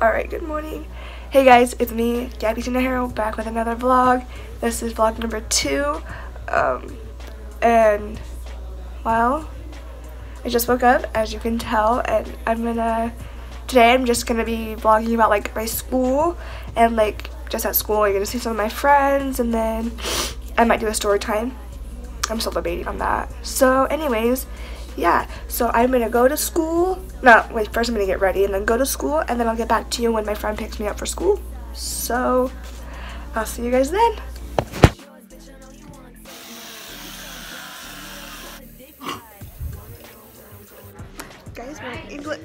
Alright, good morning. Hey guys, it's me, Gabby Hero, back with another vlog. This is vlog number 2. And, well, I just woke up, as you can tell, and today I'm just gonna be vlogging about, like, my school, and, like, just at school, you're gonna see some of my friends, and then I might do a story time. I'm still debating on that. So, anyways, yeah, so I'm gonna go to school. No, wait, first I'm gonna get ready and then go to school, and then I'll get back to you when my friend picks me up for school. So, I'll see you guys then. Guys, we're in English.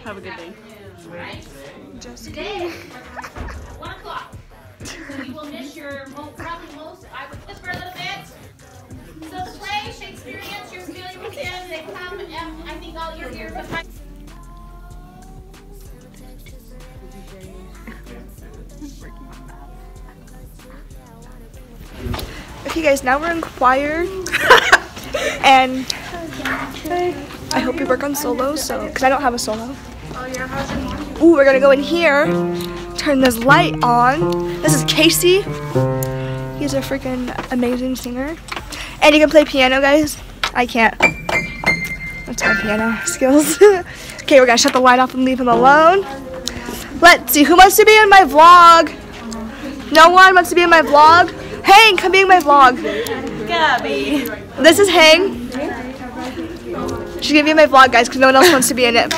Have a good day. Just Today, 1 o'clock. So you will miss your probably most. I would whisper a little bit. So the play, Shakespearean, you're familiar with him. They come, and I think all you're here. Okay, guys, now we're in choir, and I hope you work on solos. So, because I don't have a solo. Ooh, we're gonna go in here. Turn this light on. This is Casey. He's a freaking amazing singer. And he can play piano, guys. I can't. That's my piano skills. Okay, we're gonna shut the light off and leave him alone. Let's see, who wants to be in my vlog? No one wants to be in my vlog? Hang, come be in my vlog. Gabby. This is Hang. She's gonna be in my vlog, guys, because no one else wants to be in it.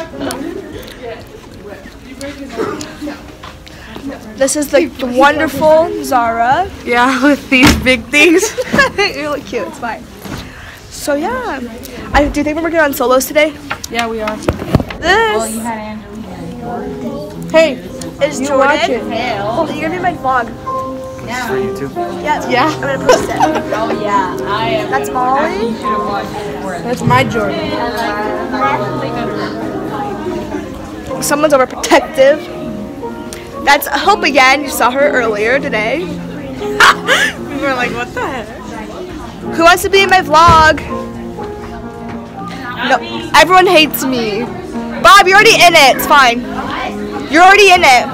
This is the wonderful Zara. Yeah, with these big things. You look cute, it's fine. So yeah, do you think we're working on solos today? Yeah, we are. This. Hey, it's Jordan. Oh, you're gonna be my vlog. Yeah. For YouTube? Yeah. I'm gonna post it. Oh yeah, I am. That's Molly. That's my Jordan. Someone's overprotective. That's Hope again. You saw her earlier today. We were like, what the heck? Who wants to be in my vlog? No, everyone hates me. Bob, you're already in it. It's fine. You're already in it.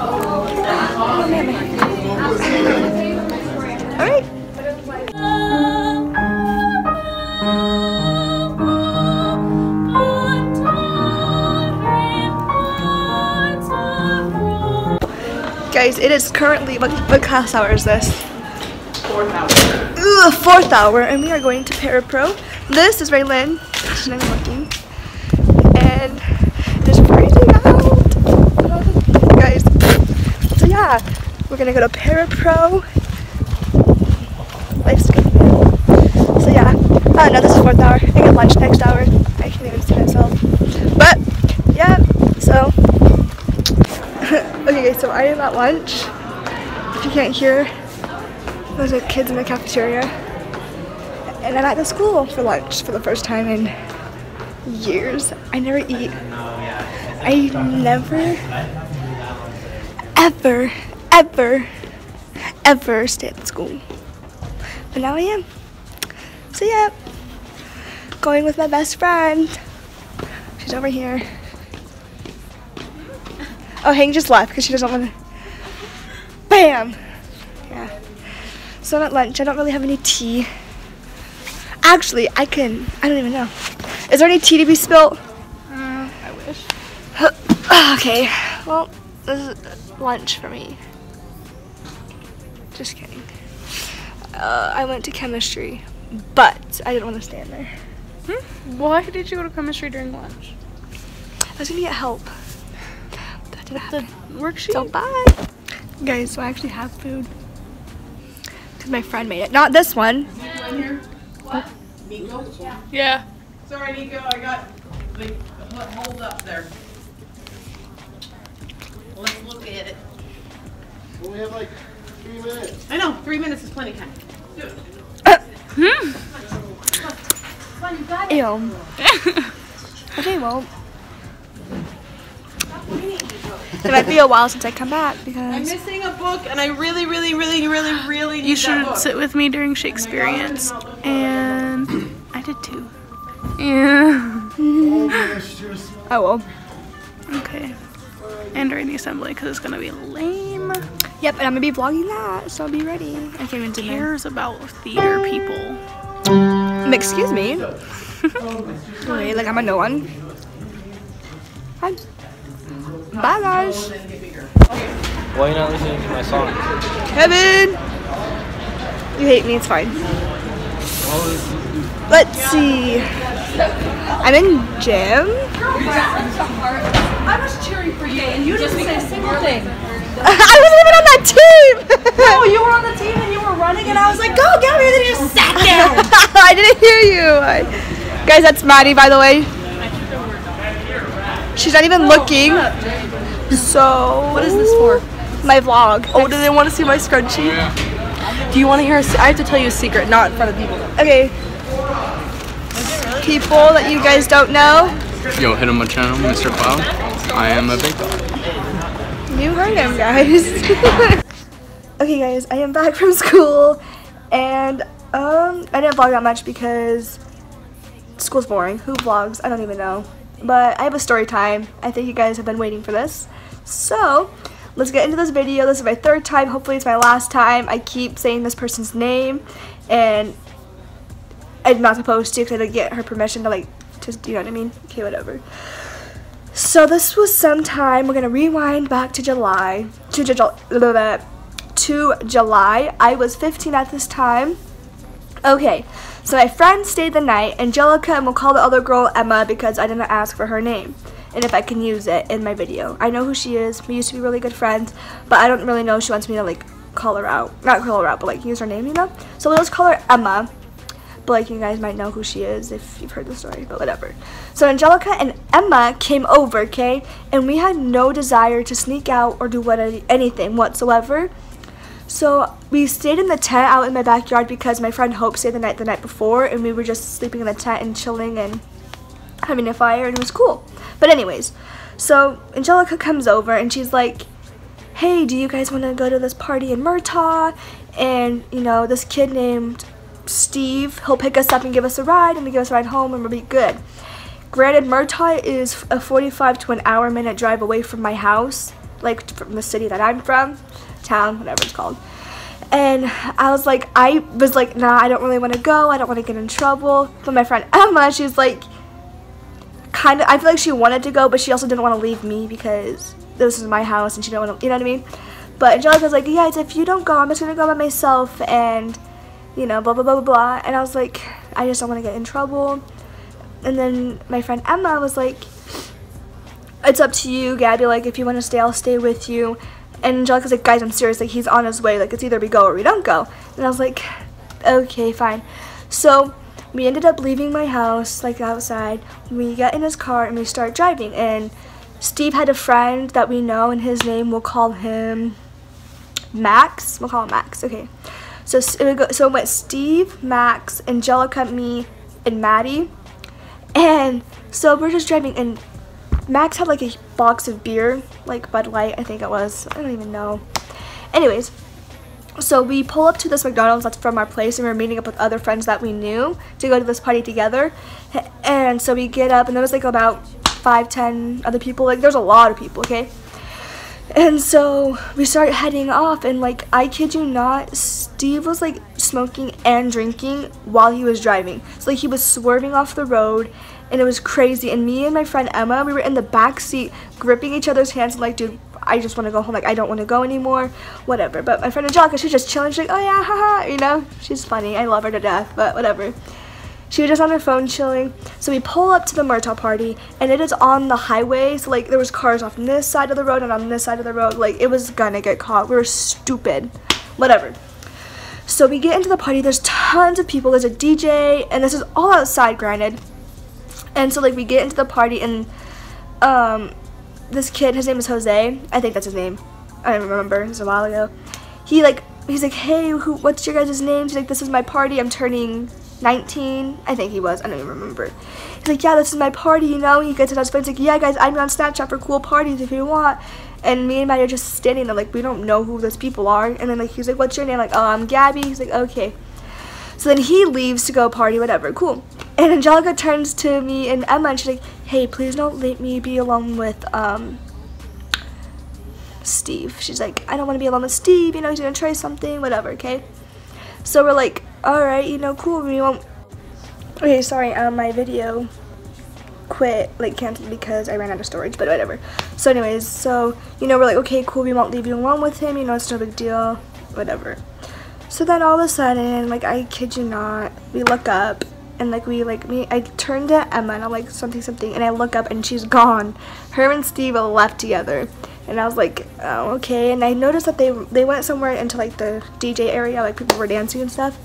All right. Guys, it is currently, what class hour is this? 4th hour. Ugh, 4th hour, and we are going to Parapro. This is Raylyn. She's not even looking. And it's freezing out. Guys, so yeah, we're gonna go to Parapro. Life's good. So yeah, oh no, this is 4th hour. I get lunch next hour. I can't even see myself. But, yeah, so. Okay, so I am at lunch. If you can't hear, those are kids in the cafeteria. And I'm at the school for lunch for the first time in years. I never eat. I never, ever stay at school. But now I am. So yeah, going with my best friend. She's over here. Oh, Hang just left because she doesn't want to. Bam! Yeah. So I'm at lunch. I don't really have any tea. Actually, I don't even know. Is there any tea to be spilt? I wish. Okay. Well, this is lunch for me. Just kidding. I went to chemistry, but I didn't want to stand there. Why did you go to chemistry during lunch? I was gonna get help. The worksheet? So bye. Guys, so I actually have food. Because my friend made it. Not this one. Nico? Yeah. Sorry, Nico, I got the hold up there. Let's look at it. Well, we have like 3 minutes. I know, 3 minutes is plenty of time. Do it. Ew. Okay, well. It might be a while since I come back I'm because missing a book and I really need You that should book. sit with me during Shakespeareans, and I I did too. Yeah. Oh well. Okay. And during the assembly, because it's gonna be lame. Yep, and I'm gonna be vlogging that, so I'll be ready. I can't even do that. Cares about theater people. Excuse me. Wait, like I'm a no one. Hi. Bye guys. Why are you not listening to my song? Kevin. You hate me, it's fine. Let's see. I'm in gym. I was cheering for you, and you didn't say a single thing. I wasn't even on that team. No, you were on the team and you were running, and I was like, "Go, Gabby!" And then you just sat down. I didn't hear you. Guys, that's Maddie, by the way. She's not even looking. So. What is this for? My vlog. Oh, do they want to see my scrunchie? Do you want to hear? I have to tell you a secret, not in front of people. Okay. People that you guys don't know. Yo, hit on my channel, Mr. Cloud. I am a big dog. You heard him, guys. Okay, guys, I am back from school, and I didn't vlog that much because school's boring. Who vlogs? I don't even know. But I have a story time. I think you guys have been waiting for this. So, let's get into this video. This is my third time. Hopefully it's my last time. I keep saying this person's name, and I'm not supposed to because I didn't get her permission to, like, just, you know what I mean? Okay, whatever. So this was sometime, we're going to rewind back to July. To July. I was 15 at this time. Okay, so my friend stayed the night, Angelica, and we'll call the other girl Emma because I didn't ask for her name and if I can use it in my video. I know who she is. We used to be really good friends, but I don't really know if she wants me to, like, call her out. Not call her out, but, like, use her name, you know? So let's call her Emma. But, like, you guys might know who she is if you've heard the story, but whatever. So Angelica and Emma came over, okay? And we had no desire to sneak out or do anything whatsoever. So we stayed in the tent out in my backyard because my friend Hope stayed the night before, and we were just sleeping in the tent and chilling and having a fire, and it was cool. But anyways, so Angelica comes over and she's like, "Hey, do you guys want to go to this party in Murtaugh? And, you know, this kid named Steve, he'll pick us up and give us a ride, and give us a ride home, and we'll be good." Granted, Murtaugh is a 45 to an hour minute drive away from my house, like from the city that I'm from, town, whatever it's called. And I was like, nah, I don't really want to go. I don't want to get in trouble. But my friend Emma, she's like, kind of, I feel like she wanted to go, but she also didn't want to leave me because this is my house and she didn't want to, you know what I mean? But Angelica's like, yeah, if you don't go, I'm just going to go by myself and, you know, blah, blah, blah, blah, blah. And I was like, I just don't want to get in trouble. And then my friend Emma was like, it's up to you, Gabby. Like, if you want to stay, I'll stay with you. And Angelica's like, guys, I'm serious. Like, he's on his way. Like, it's either we go or we don't go. And I was like, okay, fine. So we ended up leaving my house, like, outside. We got in his car and we start driving. And Steve had a friend that we know, and his name, we'll call him Max. We'll call him Max. Okay. So it went Steve, Max, Angelica, me, and Maddie. And so we're just driving, and Max had like a box of beer, like Bud Light, I think it was. I don't even know. Anyways, so we pull up to this McDonald's that's from our place, and we're meeting up with other friends that we knew to go to this party together. And so we get up, and there was like about 5-10 other people. Like, there's a lot of people, okay? And so we start heading off, and like, I kid you not, Steve was like smoking and drinking while he was driving. So like, he was swerving off the road, and it was crazy. And me and my friend Emma, we were in the back seat gripping each other's hands and like, dude, I just want to go home. Like, I don't want to go anymore, whatever. But my friend Angelica, she's just chilling. She's like, oh yeah, haha, you know, she's funny. I love her to death, but whatever. She was just on her phone chilling. So we pull up to the Murtaugh party, and it is on the highway. So like, there was cars off this side of the road and on this side of the road. Like, it was gonna get caught. We were stupid, whatever. So we get into the party. There's tons of people. There's a DJ, and this is all outside, granted. And so like, we get into the party, and this kid, his name is Jose. I think that's his name. I don't remember. It was a while ago. He's like, hey, what's your guys' names? He's like, this is my party. I'm turning 19, I think he was. I don't even remember. He's like, yeah, this is my party, you know. He gets it on his phone. He's like, yeah, guys, I'm on Snapchat for cool parties if you want. And me and Maddie are just standing there like, we don't know who those people are. And then like, he's like, what's your name? Like, oh, I'm Gabby. He's like, okay. So then he leaves to go party, whatever, cool. And Angelica turns to me and Emma and she's like, hey, please don't let me be alone with Steve. She's like, I don't want to be alone with Steve, you know, he's gonna try something, whatever, okay? So we're like, alright, you know, cool, we won't. Okay, sorry, my video quit, like canceled because I ran out of storage, but whatever. So anyways, so, you know, we're like, okay, cool, we won't leave you alone with him, you know, it's no big deal, whatever. So then all of a sudden, like, I kid you not, we look up, and like I turned to Emma and I'm like, something, and I look up and she's gone. Her and Steve left together. And I was like, oh, okay. And I noticed that they went somewhere into like the DJ area, like people were dancing and stuff.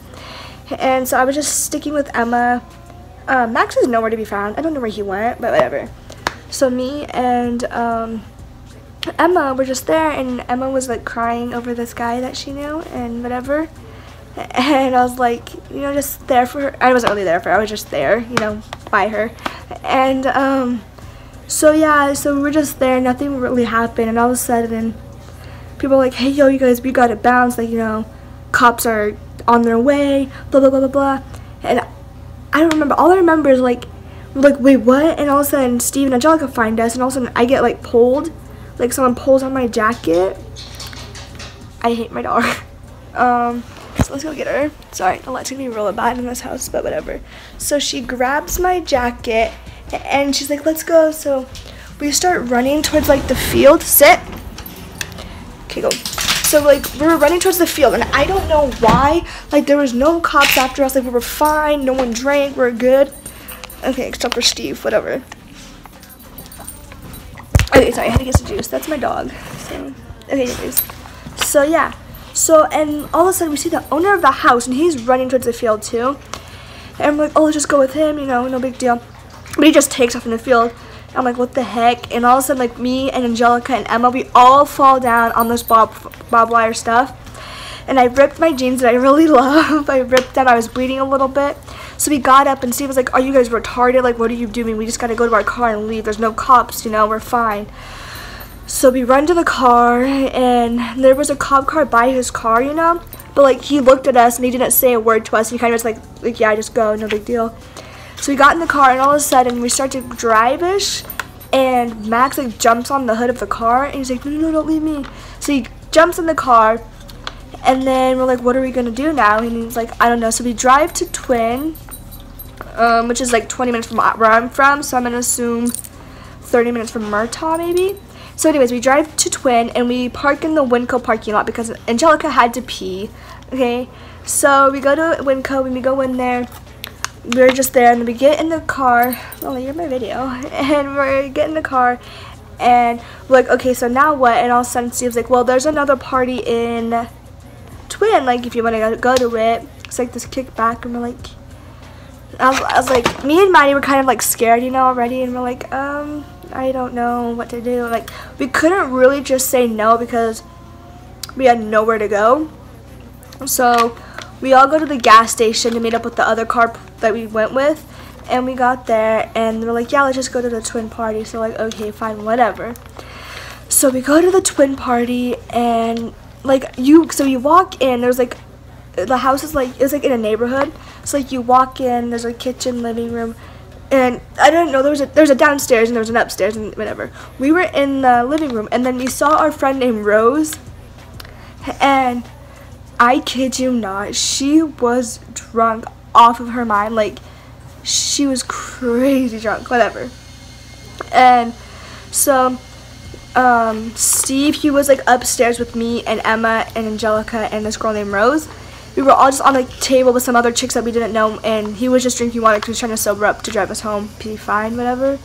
And so I was just sticking with Emma. Max is nowhere to be found. I don't know where he went, but whatever. So me and Emma were just there, and Emma was like crying over this guy that she knew and whatever. And I was like, you know, just there for her. I wasn't really there for her. I was just there, you know, by her. And so yeah, so we were just there. Nothing really happened. And all of a sudden, people were like, hey, yo, you guys, we gotta bounce. Like, you know, cops are on their way, blah, blah, blah, blah, blah. And I don't remember. All I remember is like, we're like, wait, what? And all of a sudden, Steve and Angelica find us. And all of a sudden, I get like pulled. Like someone pulls on my jacket. I hate my dog. So let's go get her. Sorry, the light's gonna be really bad in this house, but whatever. So she grabs my jacket and she's like, let's go. So we start running towards like the field. Sit. Okay, go. So like we were running towards the field, and I don't know why. Like there was no cops after us. Like we were fine. No one drank. We're good. Okay, except for Steve. Whatever. Okay, sorry. I had to get some juice. That's my dog. So okay, anyways. So yeah. So, and all of a sudden we see the owner of the house, and he's running towards the field too. And we're like, oh, let's just go with him, you know, no big deal. But he just takes off in the field. I'm like, what the heck? And all of a sudden, like, me and Angelica and Emma, we all fall down on this barbed wire stuff. And I ripped my jeans that I really love. I ripped them. I was bleeding a little bit. So we got up, and Steve was like, are you guys retarded? Like, what are you doing? We just got to go to our car and leave. There's no cops, you know, we're fine. So we run to the car, and there was a cop car by his car, you know? But, like, he looked at us, and he didn't say a word to us. He kind of was like, yeah, just go, no big deal. So we got in the car, and all of a sudden, we start to drive-ish, and Max, like, jumps on the hood of the car, and he's like, no, don't leave me. So he jumps in the car, and then we're like, what are we going to do now? And he's like, I don't know. So we drive to Twin, which is, like, 20 minutes from where I'm from, so I'm going to assume 30 minutes from Murtaugh, maybe? So anyways, we drive to Twin, and we park in the Winco parking lot because Angelica had to pee, okay? So we go to Winco, and we go in there. We're just there, and then we get in the car. Oh, you're my video. And we get in the car, and we're like, okay, so now what? And all of a sudden, Steve's like, well, there's another party in Twin, like, if you want to go to it. It's like this kickback, and we're like, I was like, me and Maddie were kind of like scared, you know, already, and we're like, I don't know what to do. Like, we couldn't really just say no because we had nowhere to go. So we all go to the gas station to meet up with the other car that we went with, and we got there, and they're like, yeah, let's just go to the Twin party. So like, okay, fine, whatever. So we go to the Twin party, and like so you walk in, there's like, the house is like, it's like in a neighborhood. So like you walk in, there's a kitchen, living room, and I didn't know there's a downstairs and there was an upstairs and whatever. We were in the living room, and then we saw our friend named Rose, and I kid you not, she was drunk off of her mind. Like, she was crazy drunk, whatever. And so Steve, he was like upstairs with me and Emma and Angelica and this girl named Rose. We were all just on the table with some other chicks that we didn't know, and he was just drinking water because he was trying to sober up to drive us home. Be fine, whatever.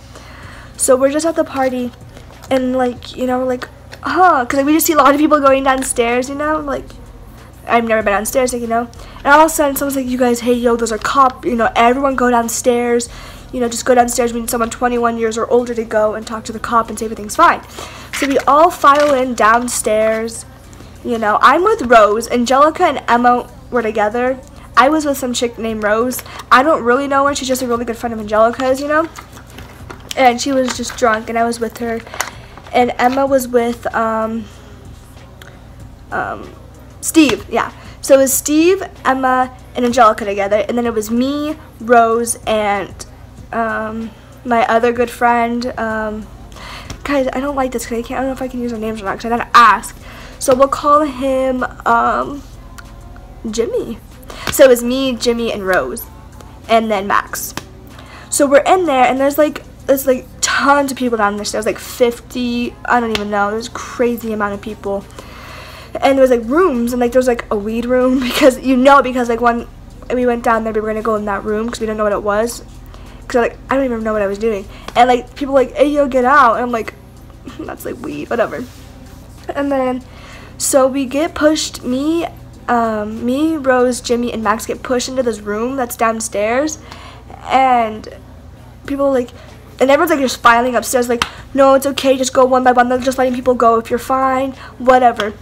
So we're just at the party, and like, you know, we're like, huh, because like, we just see a lot of people going downstairs, you know, like, I've never been downstairs, like, you know, and all of a sudden someone's like, you guys, hey, yo, those are cops, you know, everyone go downstairs, you know, just go downstairs. We need someone 21 years or older to go and talk to the cop and say everything's fine. So we all file in downstairs, you know. I'm with Rose. Angelica and Emma were together. I was with some chick named Rose. I don't really know her. She's just a really good friend of Angelica's, you know. And she was just drunk, and I was with her. And Emma was with Steve, yeah. So it was Steve, Emma, and Angelica together, and then it was me, Rose, and my other good friend. Guys, I don't like this because I don't know if I can use their names or not because I gotta ask. So we'll call him Jimmy. So it was me, Jimmy, and Rose, and then Max. So we're in there, and there's like tons of people down there. So there's like 50, I don't even know. There's a crazy amount of people. And there was like rooms, and like there was like a weed room because like when we went down there, we were gonna go in that room because we didn't know what it was. Cause like I don't even know what I was doing, and like people were like, hey yo, get out, and I'm like, that's like weed, whatever. And then so we get pushed, me, Rose, Jimmy, and Max get pushed into this room that's downstairs, and people are like, and everyone's like just filing upstairs like, no, it's okay, just go one by one, they're just letting people go if you're fine, whatever.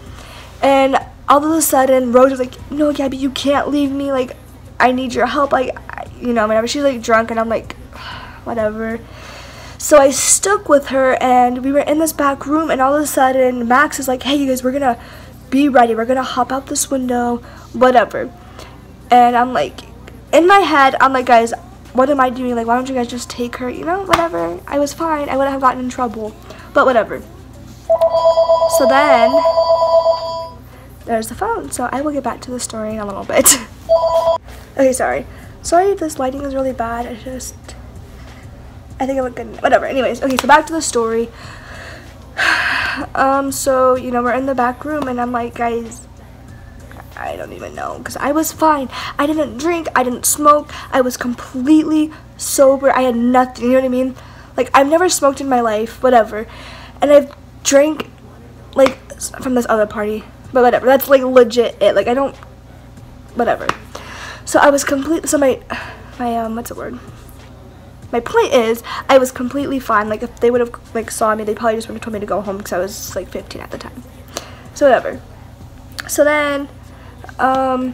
And all of a sudden Rose was like, no, Gabby, you can't leave me, like I need your help, like whenever she's like drunk, and I'm like, whatever. So I stuck with her, and we were in this back room, and all of a sudden Max is like, hey you guys, we're gonna be ready, we're gonna hop out this window, whatever. And I'm like, in my head I'm like, guys, what am I doing, like why don't you guys just take her, whatever. I was fine, I wouldn't have gotten in trouble, but whatever. So then there's the phone, so I will get back to the story in a little bit. Okay, sorry if this lighting is really bad. I think I look good, whatever. Anyways, okay, so back to the story. So we're in the back room, and I'm like, guys, I don't even know, because I was fine. I didn't drink, I didn't smoke, I was completely sober, I had nothing, you know what I mean? Like, I've never smoked in my life, whatever, and I've drank like from this other party, but whatever, that's like legit it, like I don't, whatever. So I was so my what's the word? My point is, I was completely fine. Like, if they would have, like, saw me, they probably just would have told me to go home because I was, like, 15 at the time. So, whatever. So, then, I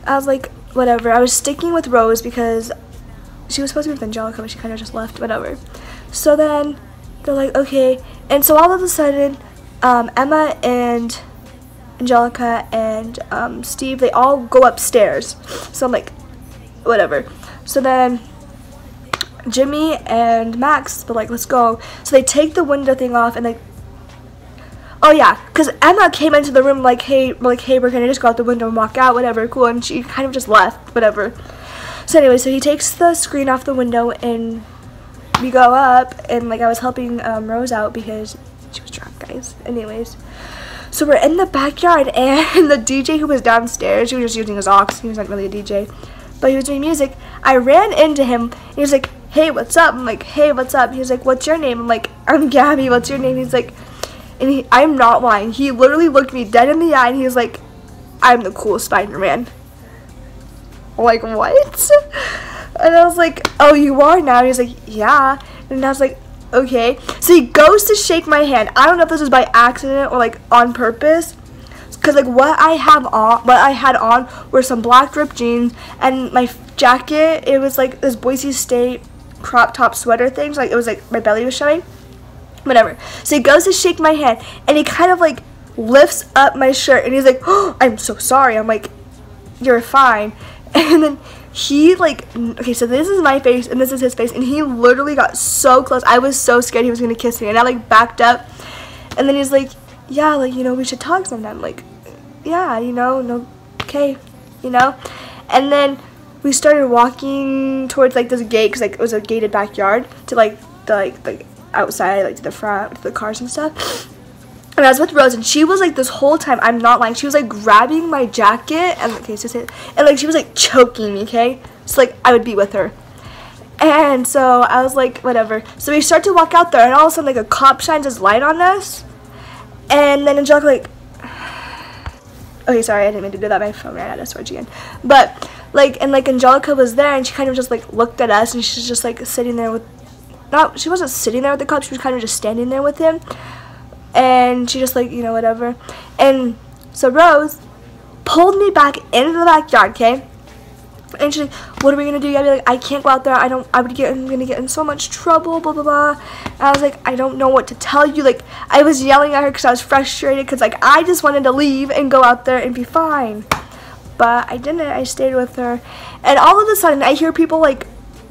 was like, whatever. I was sticking with Rose because she was supposed to be with Angelica, but she kind of just left, whatever. So, then, they're like, okay. And so, all of a sudden, Emma and Angelica and Steve, they all go upstairs. So, I'm like, whatever. So, then Jimmy and Max were like, let's go. So they take the window thing off, and oh yeah, because Emma came into the room like, hey, we're gonna just go out the window and walk out, whatever, cool, and she kind of just left, whatever. So anyway, so he takes the screen off the window, and we go up, and like I was helping Rose out because she was drunk, guys. Anyways, so we're in the backyard, and the DJ who was downstairs, he was just using his aux, he was not really a DJ, but he was doing music. I ran into him, and he was like, hey, what's up? I'm like, hey, what's up? He's like, what's your name? I'm like, I'm Gabby, what's your name? He's like, and I'm not lying, he literally looked me dead in the eye, and he was like, I'm the coolest Spider-Man. I'm like, what? And I was like, oh, you are now? And he's like, yeah. And I was like, okay. So he goes to shake my hand. I don't know if this was by accident or like on purpose, because like what I had on were some black ripped jeans, and my jacket, it was like this Boise State crop top sweater thing, so like it was like my belly was showing, whatever. So he goes to shake my hand, and he kind of like lifts up my shirt, and he's like, oh, I'm so sorry. I'm like, you're fine. And then he like, okay, so this is my face and this is his face, and he literally got so close. I was so scared he was gonna kiss me, and I like backed up, and then he's like, yeah, like, we should talk sometime. Like, yeah, no, okay, and then we started walking towards like this gate, because like it was a gated backyard, to like the outside, like to the front, to the cars and stuff. And I was with Rose, and she was like, this whole time, I'm not lying, she was like grabbing my jacket, and okay, so and like she was like choking me, okay, so like I would be with her. And so I was like, whatever. So we start to walk out there, and all of a sudden like a cop shines his light on us, and then Angelica like, okay, sorry, I didn't mean to do that, my phone ran out of storage again, but like, and like Angelica was there, and she kind of just like looked at us, and she's just like sitting there with, she wasn't sitting there with the cop, she was kind of just standing there with him, and she just like, whatever. And so Rose pulled me back into the backyard, okay, and she's like, what are we gonna do? I'd be like, I can't go out there, I'm gonna get in so much trouble, blah blah blah. And I was like, I don't know what to tell you. Like, I was yelling at her because I was frustrated, because like I just wanted to leave and go out there and be fine. but I didn't. I stayed with her, and all of a sudden I hear people like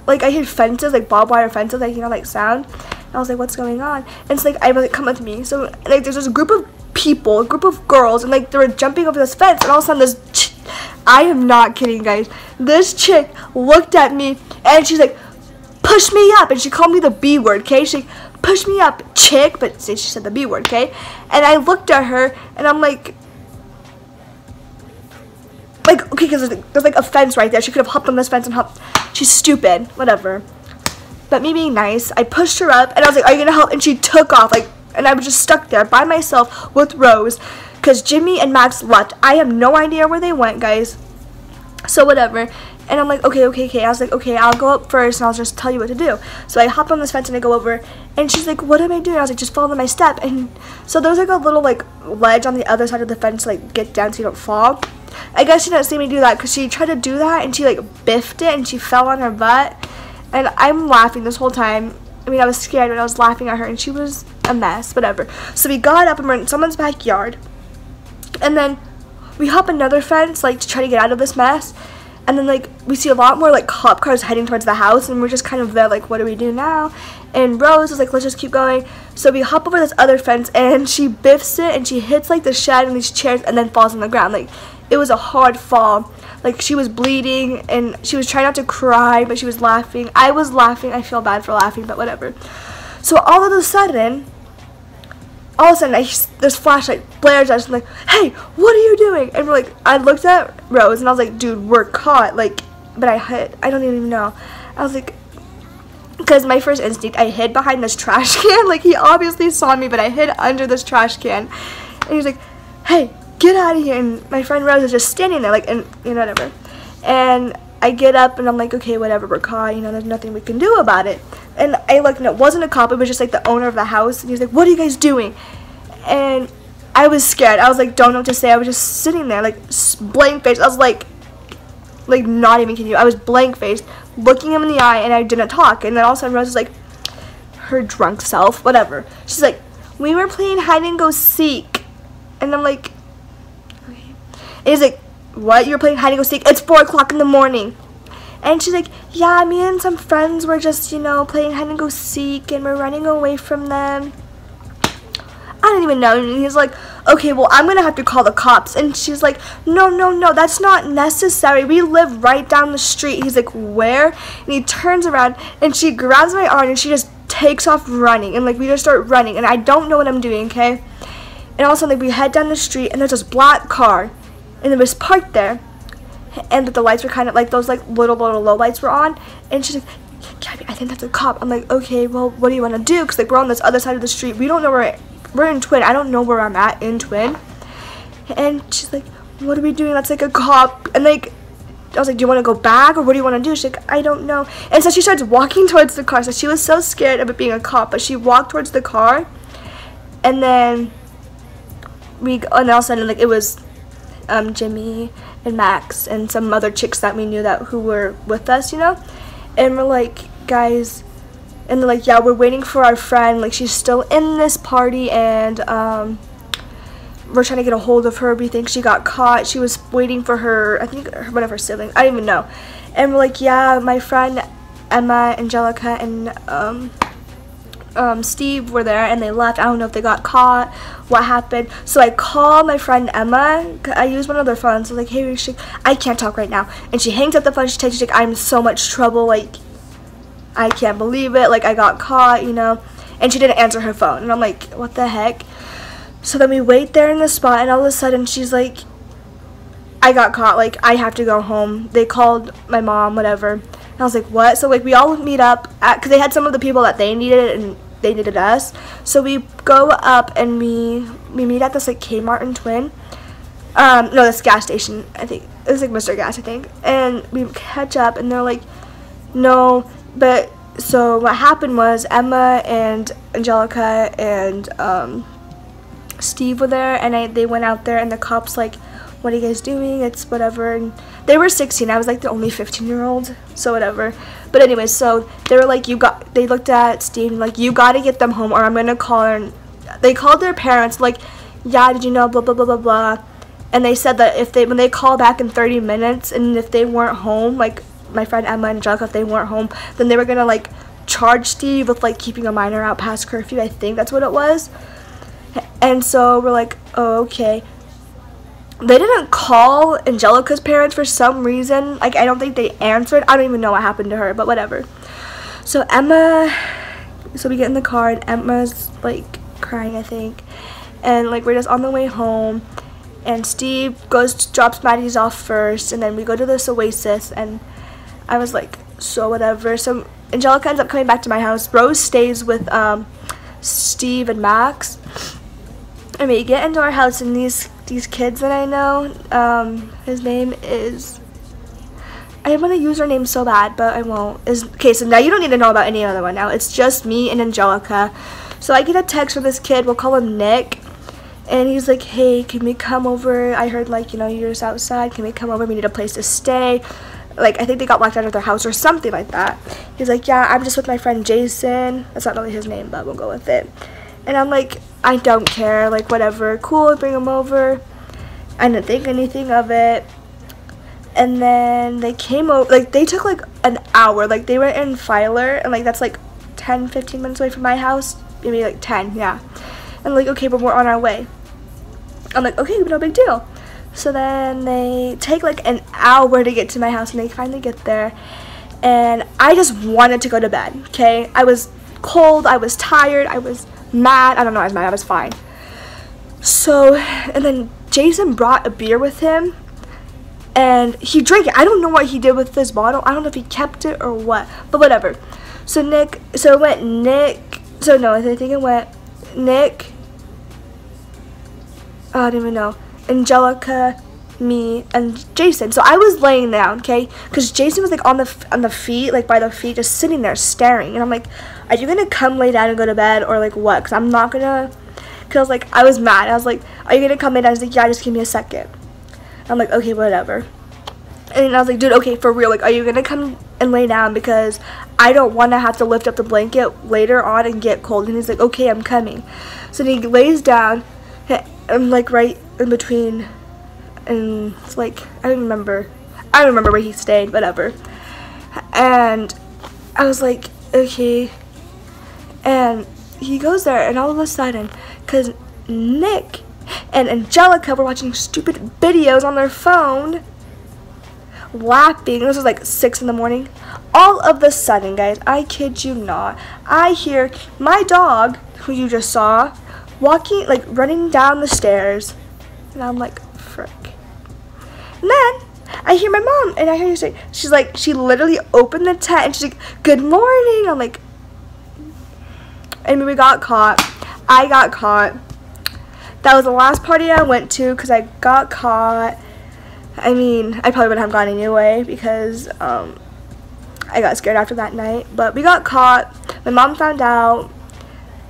I hear fences, like barbed wire fences, like, you know, like sound. And I was like, what's going on? And it's like, I was like, come with me. So like there's this group of people, a group of girls, and like they were jumping over this fence, and all of a sudden this I am not kidding, guys, this chick looked at me and she's like, push me up, and she called me the B word, okay? She push me up, chick, but she said the B word, okay? And I looked at her and I'm like, okay, because there's like a fence right there. She could have hopped on this fence and hopped. She's stupid, whatever. But me being nice, I pushed her up and I was like, are you gonna help? And she took off, like, and I was just stuck there by myself with Rose, because Jimmy and Max left. I have no idea where they went, guys. So whatever. And I'm like, okay. I was like, okay, I'll go up first and I'll just tell you what to do. So I hop on this fence and I go over, and she's like, what am I doing? I was like, just follow my step. And so there's like a little like ledge on the other side of the fence to like get down so you don't fall. I guess she didn't see me do that because she tried to do that and she like biffed it and she fell on her butt. And I'm laughing this whole time. I mean, I was scared, but I was laughing at her, and she was a mess, whatever. So we got up and we're in someone's backyard. And then we hop another fence, like, to try to get out of this mess. And then, like, we see a lot more, like, cop cars heading towards the house, and we're just kind of there, like, what do we do now? And Rose was like, let's just keep going. So we hop over this other fence, and she biffs it, and she hits, like, the shed and these chairs, and then falls on the ground. Like, it was a hard fall. Like, she was bleeding, and she was trying not to cry, but she was laughing. I was laughing. I feel bad for laughing, but whatever. So all of a sudden, this flashlight blares at us, and like, hey, what are you doing? And we're like, I looked at Rose, and I was like, dude, we're caught. Like, but I don't even know. I was like, because my first instinct, I hid behind this trash can. Like, he obviously saw me, but I hid under this trash can. And he was like, hey, get out of here. And my friend Rose is just standing there, like, and, you know, whatever. And I get up, and I'm like, okay, whatever, we're caught, you know, there's nothing we can do about it. And I looked, and it wasn't a cop, it was just, like, the owner of the house. And he was like, what are you guys doing? And I was scared. I was like, don't know what to say. I was just sitting there, like, blank-faced. I was like, not even kidding you. I was blank-faced, looking him in the eye, and I didn't talk. And then all of a sudden, Rose was like, her drunk self, whatever. She's like, we were playing hide-and-go-seek. And I'm like, okay. And he's like, what? You were playing hide-and-go-seek? It's 4 o'clock in the morning. And she's like, yeah, me and some friends were just, you know, playing hide-and-go-seek, and we're running away from them. I don't even know. And he's like, okay, well, I'm going to have to call the cops. And she's like, no, that's not necessary. We live right down the street. He's like, where? And he turns around, and she grabs my arm, and she just takes off running. And, like, we just start running. And I don't know what I'm doing, okay? And all of a sudden, like, we head down the street, and there's this black car. And it was parked there. And the lights were kind of, like, those, like, little low lights were on. And she's like, Gabby, I think that's a cop. I'm like, okay, well, what do you want to do? Because, like, we're on this other side of the street. We don't know where we're in Twin. I don't know where I'm at in Twin. And she's like, what are we doing? That's like a cop. And like, I was like, do you want to go back, or what do you want to do? She's like, I don't know. And so she starts walking towards the car. So she was so scared of it being a cop, but she walked towards the car. And then and all of a sudden, like, it was Jimmy and Max and some other chicks that we knew who were with us, you know. And we're like, guys. And they're like, yeah, we're waiting for our friend. Like, she's still in this party, and we're trying to get a hold of her. We think she got caught. She was waiting for her, I think, one of her siblings. I don't even know. And we're like, yeah, my friend Emma, Angelica, and Steve were there, and they left. I don't know if they got caught, what happened. So I called my friend Emma. I used one of their phones. I was like, hey, I can't talk right now. And she hangs up the phone. She's like, I'm in so much trouble. Like, I can't believe it, like, I got caught, you know. And she didn't answer her phone, and I'm like, what the heck? So then we wait there in the spot, and all of a sudden she's like, I got caught, like, I have to go home. They called my mom, whatever. And I was like, what? So, like, we all meet up because they had some of the people that they needed, and they needed us. So we go up, and we meet at this, like, Kmart in Twin. No, this gas station, I think. It was like Mr. Gas, I think. And we catch up, and they're like, no. But so what happened was Emma and Angelica and Steve were there, and they went out there, and the cops like, what are you guys doing? It's whatever. And they were 16. I was like the only 15-year-old, so whatever. But anyway, so they were like, they looked at Steve and like, you got to get them home, or I'm gonna call her. And they called their parents, like, yeah, did you know, blah blah blah blah blah. and they said that when they call back in 30 minutes, and if they weren't home, like my friend Emma and Angelica, if they weren't home, then they were gonna like charge Steve with like keeping a minor out past curfew. I think that's what it was. And so we're like, oh, okay. They didn't call Angelica's parents for some reason. Like, I don't think they answered. I don't even know what happened to her, but whatever. So we get in the car, and Emma's like crying, I think. And like we're just on the way home, and Steve drops Maddie's off first, and then we go to this Oasis, and I was like, so whatever. So Angelica ends up coming back to my house. Rose stays with Steve and Max. And we get into our house, and these kids that I know, his name is, I want to use her name so bad, but I won't. Okay, so now you don't need to know about any other one now. It's just me and Angelica. So I get a text from this kid, we'll call him Nick, and he's like, hey, can we come over? I heard, like, you know, you're just outside. Can we come over? We need a place to stay. Like, I think they got locked out of their house or something like that. He's like, yeah, I'm just with my friend Jason. That's not really his name, but we'll go with it. And I'm like, I don't care, like, whatever, cool, bring him over. I didn't think anything of it. And then they came over, like, they took like an hour. Like, they were in Filer, and like that's like 10-15 minutes away from my house, maybe like 10, yeah. And like, okay, but we're on our way. I'm like, okay, no big deal. So then they take like an hour to get to my house, and they finally get there, and I just wanted to go to bed. Okay, I was cold, I was tired, I was mad. I don't know, I was mad, I was fine. So, and then Jason brought a beer with him, and he drank it. I don't know what he did with this bottle. I don't know if he kept it or what, but whatever. So I think it went Nick, I don't even know, Angelica, me, and Jason. So I was laying down, okay, because Jason was like on the feet, like by the feet, just sitting there staring, and I'm like, are you gonna come lay down and go to bed, or like what? Because I'm not gonna, because like I was mad. I was like, are you gonna come lay down? He's like, yeah, just give me a second. I'm like, okay, whatever. And I was like, dude, okay, for real, like, are you gonna come and lay down, because I don't want to have to lift up the blanket later on and get cold. And he's like, okay, I'm coming. So then he lays down, and like right in between, and it's like, I don't remember where he stayed, whatever. And I was like, okay. And he goes there, and all of a sudden, because Nick and Angelica were watching stupid videos on their phone, laughing. This was like 6 in the morning. All of a sudden, guys, I kid you not, I hear my dog, who you just saw, walking, like running down the stairs, and I'm like, frick. And then I hear my mom, and I hear you say, she's like, she literally opened the tent, and she's like, good morning. I'm like, and we got caught. I got caught. That was the last party I went to, because I got caught. I mean, I probably wouldn't have gone anyway, because I got scared after that night. But we got caught. My mom found out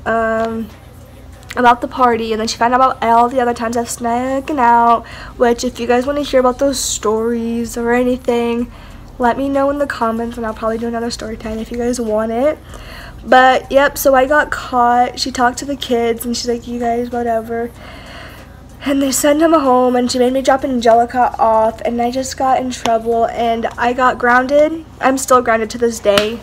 about the party, and then she found out about all the other times I've snuck out, which if you guys want to hear about those stories or anything, let me know in the comments, and I'll probably do another story time if you guys want it. But yep, so I got caught. She talked to the kids, and she's like, you guys, whatever. And they sent him home, and she made me drop Angelica off, and I just got in trouble, and I got grounded. I'm still grounded to this day.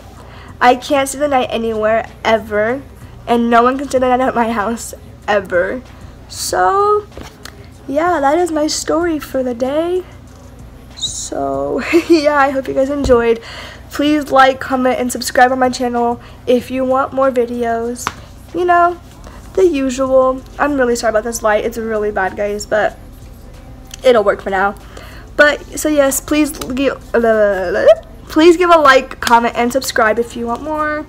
I can't stay the night anywhere, ever, and no one can stay the night at my house, ever. So, yeah, that is my story for the day. So, yeah, I hope you guys enjoyed. Please like, comment, and subscribe on my channel if you want more videos. You know, the usual. I'm really sorry about this light. It's really bad, guys, but it'll work for now. But, so yes, please give a like, comment, and subscribe if you want more.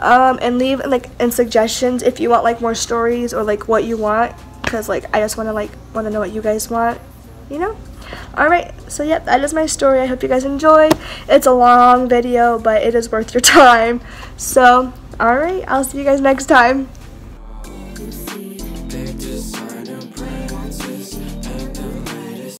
And leave and suggestions if you want like more stories, or like what you want, because like I just want to know what you guys want, you know. Alright, so yep, that is my story. I hope you guys enjoyed. It's a long video, but it is worth your time. So alright, I'll see you guys next time.